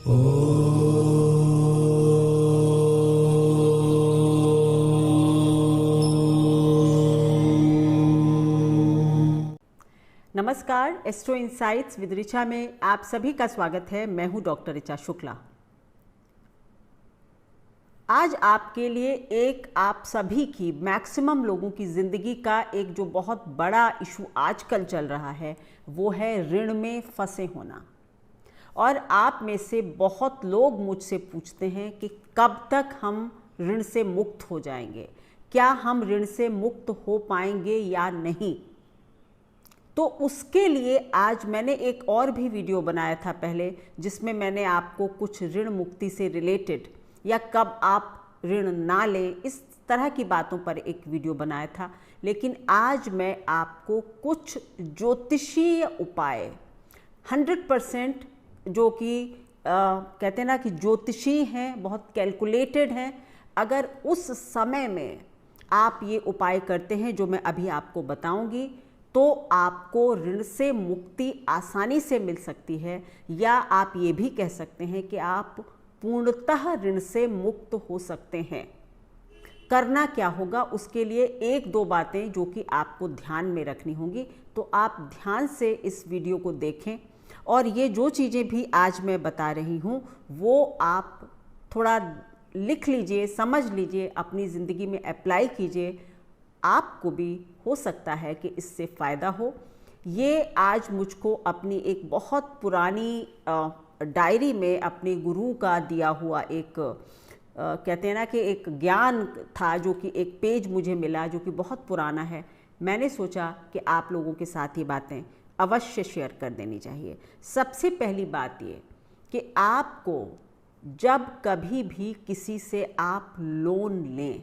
नमस्कार, astro insights with Richa में आप सभी का स्वागत है। मैं हूं डॉक्टर ऋचा शुक्ला। आज आपके लिए एक आप सभी की मैक्सिमम लोगों की ज़िंदगी का एक जो बहुत बड़ा इशू आजकल चल रहा है वो है ऋण में फंसे होना। और आप में से बहुत लोग मुझसे पूछते हैं कि कब तक हम ऋण से मुक्त हो जाएंगे, क्या हम ऋण से मुक्त हो पाएंगे या नहीं। तो उसके लिए आज मैंने एक और भी वीडियो बनाया था पहले, जिसमें मैंने आपको कुछ ऋण मुक्ति से रिलेटेड या कब आप ऋण ना लें इस तरह की बातों पर एक वीडियो बनाया था। लेकिन आज मैं आपको कुछ ज्योतिषीय उपाय 100% जो कि कहते हैं ना कि ज्योतिषी हैं, बहुत कैलकुलेटेड हैं, अगर उस समय में आप ये उपाय करते हैं जो मैं अभी आपको बताऊंगी तो आपको ऋण से मुक्ति आसानी से मिल सकती है, या आप ये भी कह सकते हैं कि आप पूर्णतः ऋण से मुक्त हो सकते हैं। करना क्या होगा, उसके लिए एक दो बातें जो कि आपको ध्यान में रखनी होंगी, तो आप ध्यान से इस वीडियो को देखें। और ये जो चीज़ें भी आज मैं बता रही हूँ वो आप थोड़ा लिख लीजिए, समझ लीजिए, अपनी ज़िंदगी में अप्लाई कीजिए। आपको भी हो सकता है कि इससे फ़ायदा हो। ये आज मुझको अपनी एक बहुत पुरानी डायरी में अपने गुरु का दिया हुआ एक कहते हैं ना कि एक ज्ञान था, जो कि एक पेज मुझे मिला जो कि बहुत पुराना है। मैंने सोचा कि आप लोगों के साथ ये बातें अवश्य शेयर कर देनी चाहिए। सबसे पहली बात ये कि आपको जब कभी भी किसी से आप लोन लें,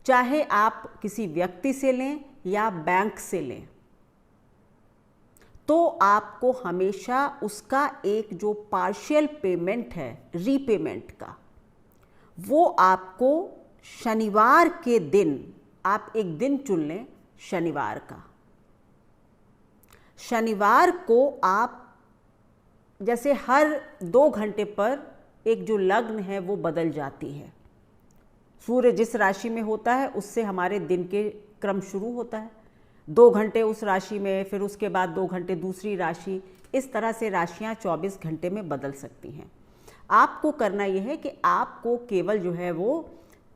चाहे आप किसी व्यक्ति से लें या बैंक से लें, तो आपको हमेशा उसका एक जो पार्शियल पेमेंट है रीपेमेंट का, वो आपको शनिवार के दिन, आप एक दिन चुन लें शनिवार का। शनिवार को आप जैसे हर 2 घंटे पर एक जो लग्न है वो बदल जाती है। सूर्य जिस राशि में होता है उससे हमारे दिन के क्रम शुरू होता है। 2 घंटे उस राशि में, फिर उसके बाद 2 घंटे दूसरी राशि, इस तरह से राशियां 24 घंटे में बदल सकती हैं। आपको करना यह है कि आपको केवल जो है वो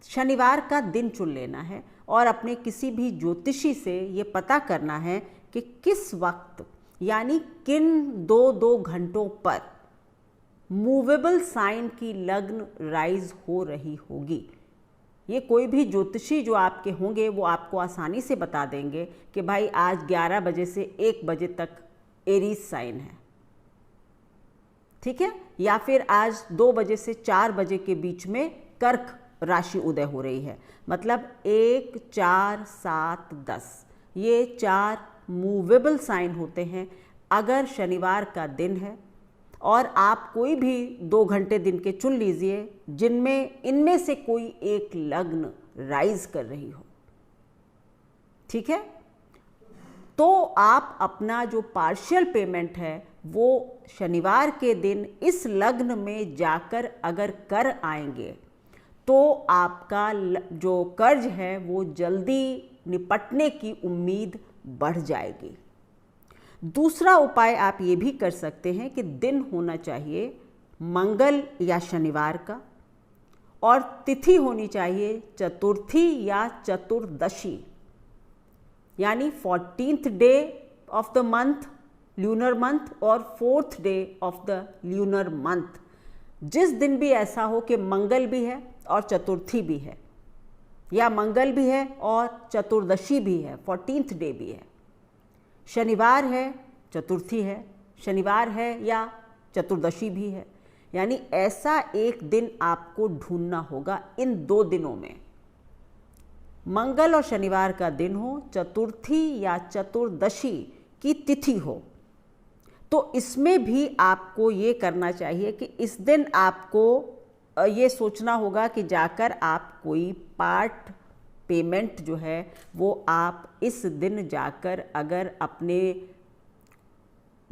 शनिवार का दिन चुन लेना है और अपने किसी भी ज्योतिषी से ये पता करना है कि किस वक्त, यानी किन 2-2 घंटों पर मूवेबल साइन की लग्न राइज हो रही होगी। ये कोई भी ज्योतिषी जो आपके होंगे वो आपको आसानी से बता देंगे कि भाई आज 11 बजे से 1 बजे तक एरीज साइन है, ठीक है, या फिर आज 2 बजे से 4 बजे के बीच में कर्क राशि उदय हो रही है। मतलब 1, 4, 7, 10 ये 4 मूवेबल साइन होते हैं। अगर शनिवार का दिन है और आप कोई भी 2 घंटे दिन के चुन लीजिए जिनमें इनमें से कोई एक लग्न राइज कर रही हो, ठीक है, तो आप अपना जो पार्शियल पेमेंट है वो शनिवार के दिन इस लग्न में जाकर अगर कर आएंगे तो आपका जो कर्ज है वो जल्दी निपटने की उम्मीद बढ़ जाएगी। दूसरा उपाय आप ये भी कर सकते हैं कि दिन होना चाहिए मंगल या शनिवार का, और तिथि होनी चाहिए चतुर्थी या चतुर्दशी, यानी 14th day of the month lunar month और 4th day of the lunar month. जिस दिन भी ऐसा हो कि मंगल भी है और चतुर्थी भी है, या मंगल भी है और चतुर्दशी भी है, 14th डे भी है, शनिवार है, चतुर्थी है, शनिवार है या चतुर्दशी भी है, यानी ऐसा एक दिन आपको ढूंढना होगा। इन 2 दिनों में मंगल और शनिवार का दिन हो, चतुर्थी या चतुर्दशी की तिथि हो, तो इसमें भी आपको ये करना चाहिए कि इस दिन आपको ये सोचना होगा कि जाकर आप कोई पार्ट पेमेंट जो है वो आप इस दिन जाकर अगर अपने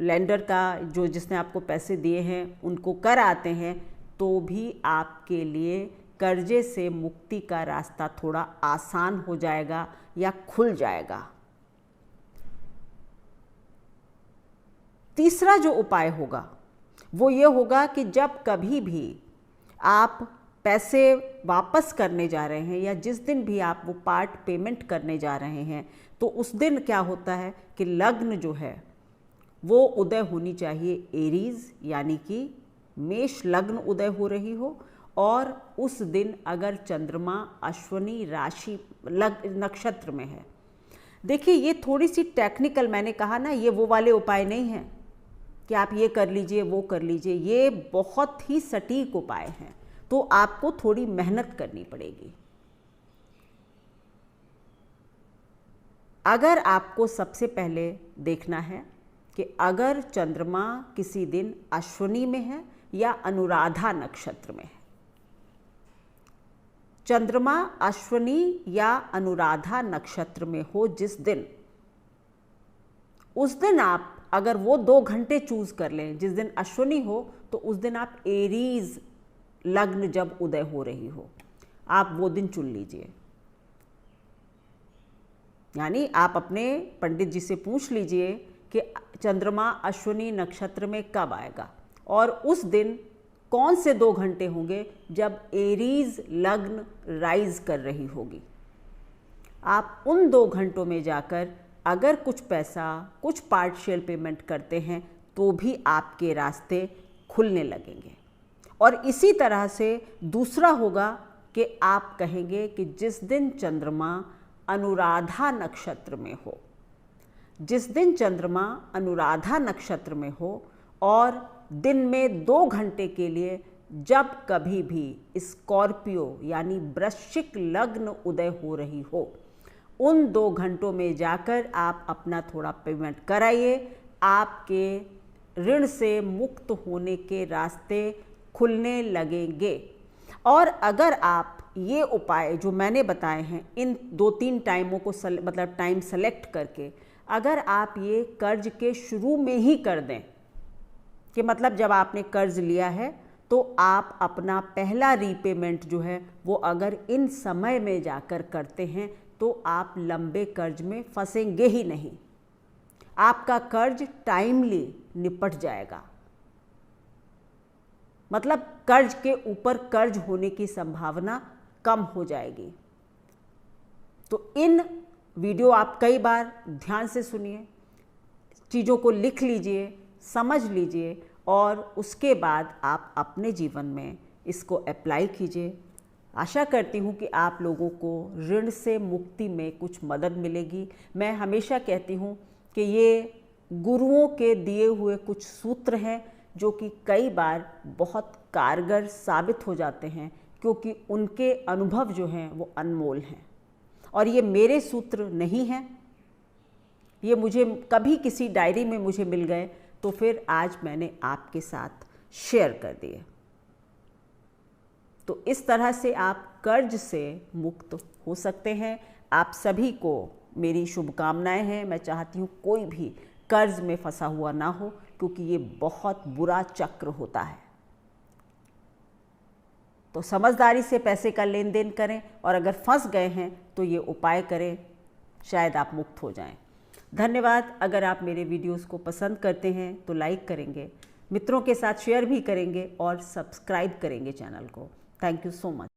लेंडर का, जो जिसने आपको पैसे दिए हैं, उनको कर आते हैं, तो भी आपके लिए कर्जे से मुक्ति का रास्ता थोड़ा आसान हो जाएगा या खुल जाएगा। तीसरा जो उपाय होगा वो ये होगा कि जब कभी भी आप पैसे वापस करने जा रहे हैं या जिस दिन भी आप वो पार्ट पेमेंट करने जा रहे हैं, तो उस दिन क्या होता है कि लग्न जो है वो उदय होनी चाहिए एरीज, यानी कि मेष लग्न उदय हो रही हो, और उस दिन अगर चंद्रमा अश्विनी राशि नक्षत्र में है। देखिए ये थोड़ी सी टेक्निकल, मैंने कहा ना, ये वो वाले उपाय नहीं हैं कि आप ये कर लीजिए वो कर लीजिए, ये बहुत ही सटीक उपाय हैं, तो आपको थोड़ी मेहनत करनी पड़ेगी। अगर आपको सबसे पहले देखना है कि अगर चंद्रमा किसी दिन अश्विनी में है या अनुराधा नक्षत्र में है, चंद्रमा अश्विनी या अनुराधा नक्षत्र में हो जिस दिन, उस दिन आप अगर वो 2 घंटे चूज कर लें, जिस दिन अश्विनी हो तो उस दिन आप एरीज लग्न जब उदय हो रही हो, आप वो दिन चुन लीजिए। यानी आप अपने पंडित जी से पूछ लीजिए कि चंद्रमा अश्विनी नक्षत्र में कब आएगा, और उस दिन कौन से 2 घंटे होंगे जब एरीज लग्न राइज कर रही होगी। आप उन 2 घंटों में जाकर अगर कुछ पैसा, कुछ पार्शियल पेमेंट करते हैं, तो भी आपके रास्ते खुलने लगेंगे। और इसी तरह से दूसरा होगा कि आप कहेंगे कि जिस दिन चंद्रमा अनुराधा नक्षत्र में हो, जिस दिन चंद्रमा अनुराधा नक्षत्र में हो और दिन में 2 घंटे के लिए जब कभी भी स्कॉर्पियो यानी वृश्चिक लग्न उदय हो रही हो, उन 2 घंटों में जाकर आप अपना थोड़ा पेमेंट कराइए। आपके ऋण से मुक्त होने के रास्ते खुलने लगेंगे। और अगर आप ये उपाय जो मैंने बताए हैं, इन 2-3 टाइमों को मतलब टाइम सेलेक्ट करके अगर आप ये कर्ज के शुरू में ही कर दें, कि मतलब जब आपने कर्ज लिया है तो आप अपना पहला रीपेमेंट जो है वो अगर इन समय में जाकर करते हैं, तो आप लंबे कर्ज में फंसेंगे ही नहीं। आपका कर्ज टाइमली निपट जाएगा, मतलब कर्ज के ऊपर कर्ज होने की संभावना कम हो जाएगी। तो इन वीडियो आप कई बार ध्यान से सुनिए, चीज़ों को लिख लीजिए, समझ लीजिए, और उसके बाद आप अपने जीवन में इसको अप्लाई कीजिए। आशा करती हूँ कि आप लोगों को ऋण से मुक्ति में कुछ मदद मिलेगी। मैं हमेशा कहती हूँ कि ये गुरुओं के दिए हुए कुछ सूत्र हैं जो कि कई बार बहुत कारगर साबित हो जाते हैं, क्योंकि उनके अनुभव जो हैं वो अनमोल हैं। और ये मेरे सूत्र नहीं हैं, ये मुझे कभी किसी डायरी में मुझे मिल गए, तो फिर आज मैंने आपके साथ शेयर कर दिए। तो इस तरह से आप कर्ज से मुक्त हो सकते हैं। आप सभी को मेरी शुभकामनाएं हैं। मैं चाहती हूँ कोई भी कर्ज में फंसा हुआ ना हो, क्योंकि ये बहुत बुरा चक्र होता है। तो समझदारी से पैसे का लेन देन करें, और अगर फंस गए हैं तो ये उपाय करें, शायद आप मुक्त हो जाएं। धन्यवाद। अगर आप मेरे वीडियोस को पसंद करते हैं तो लाइक करेंगे, मित्रों के साथ शेयर भी करेंगे और सब्सक्राइब करेंगे चैनल को। Thank you so much.